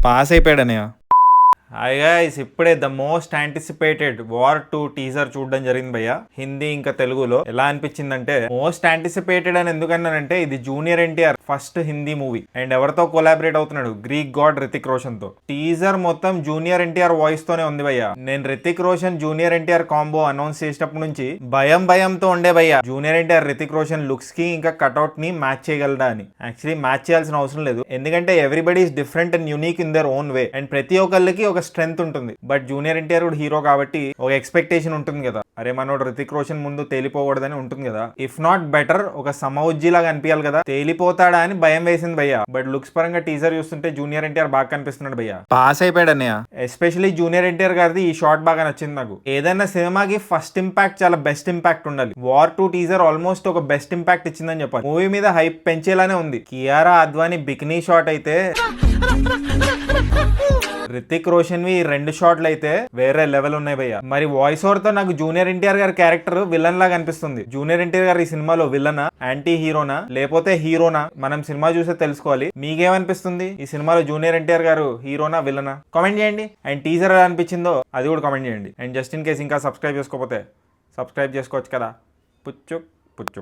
Pass అయిపోయాడనయ్య. Hi guys, ఇప్పుడే the most anticipated war 2 teaser చూడడం జరిగింది భయ్య, హిందీ ఇంకా తెలుగులో. ఎలా అనిపించిందంటే, మోస్ట్ యాంటిసిపేటెడ్ అని ఎందుకన్నానంటే, ఇది junior NTR first Hindi movie and ఎవరితో కొలాబరేట్ అవుతున్నాడు, గ్రీక్ గాడ్ రితిక్ రోషన్ తో. టీజర్ మొత్తం జూనియర్ ఎన్టీఆర్ వాయిస్ తోనే ఉంది భయ్య. నేను Hrithik Roshan junior NTR combo announce చేసినప్పటి నుంచి భయంతో ఉండే భయ్య, జూనియర్ ఎన్టీఆర్ రితిక్ రోషన్ లుక్స్ కి ఇంకా కట్అవుట్ ని మ్యాచ్ చేయగలడా అని. యాక్చువల్లీ మ్యాచ్ చేయాల్సిన అవసరం లేదు, ఎందుకంటే everybody is different and unique in their own way and ప్రతి ఒక్కళ్ళకి ఒక స్ట్రెంత్ ఉంటుంది. బట్ జూనియర్ ఎన్టీఆర్ కూడా హీరో కాబట్టి ఒక ఎక్స్పెక్టేషన్ ఉంటుంది కదా, అరే మనోడు రితిక్ రోషన్ ముందు తేలిపోకూడదని ఉంటుంది కదా. ఇఫ్ నాట్ బెటర్ ఒక సమౌజ్జీ లాగా అనిపించాలి కదా, తేలిపోతాడా అని భయం వేసింది భయ్య. బట్ లుక్స్ పరంగా టీజర్ చూస్తుంటే జూనియర్ ఎన్టీఆర్ బాగా కనిపిస్తున్నాడు భయ్య. పాస్ అయిపోయాడు అన్నయ్య. ఎస్పెషల్లీ జూనియర్ ఎన్టీఆర్ గారిది ఈ షాట్ బాగా నచ్చింది నాకు. ఏదైనా సినిమాకి ఫస్ట్ ఇంపాక్ట్ చాలా బెస్ట్ ఇంపాక్ట్ ఉండాలి. వార్ 2 టీజర్ ఆల్మోస్ట్ ఒక బెస్ట్ ఇంపాక్ట్ ఇచ్చిందని చెప్పాలి. మూవీ మీద హైప్ పెంచేలానే ఉంది. కియారా అద్వానీ బికినీ షాట్ అయితే, రితిక్ రోషన్ వి 2 షాట్లు అయితే వేరే లెవెల్ ఉన్నాయి భయ్య. మరి వాయిస్ ఓవర్ తో నాకు జూనియర్ ఎన్టీఆర్ గారి క్యారెక్టర్ విలన్ లాగా అనిపిస్తుంది. జూనియర్ ఎన్టీఆర్ గారు ఈ సినిమాలో విలనా, యాంటీ హీరోనా, లేకపోతే హీరోనా? మనం సినిమా చూసే తెలుసుకోవాలి. మీకేమనిపిస్తుంది, ఈ సినిమాలో జూనియర్ ఎన్టీఆర్ గారు హీరోనా విలనా? కామెంట్ చేయండి. అండ్ టీజర్ ఎలా అనిపించిందో అది కూడా కామెంట్ చేయండి. అండ్ జస్ట్ ఇన్ కేస్ ఇంకా సబ్స్క్రైబ్ చేసుకోకపోతే సబ్స్క్రైబ్ చేసుకోవచ్చు కదా. పుచ్చు పుచ్చు.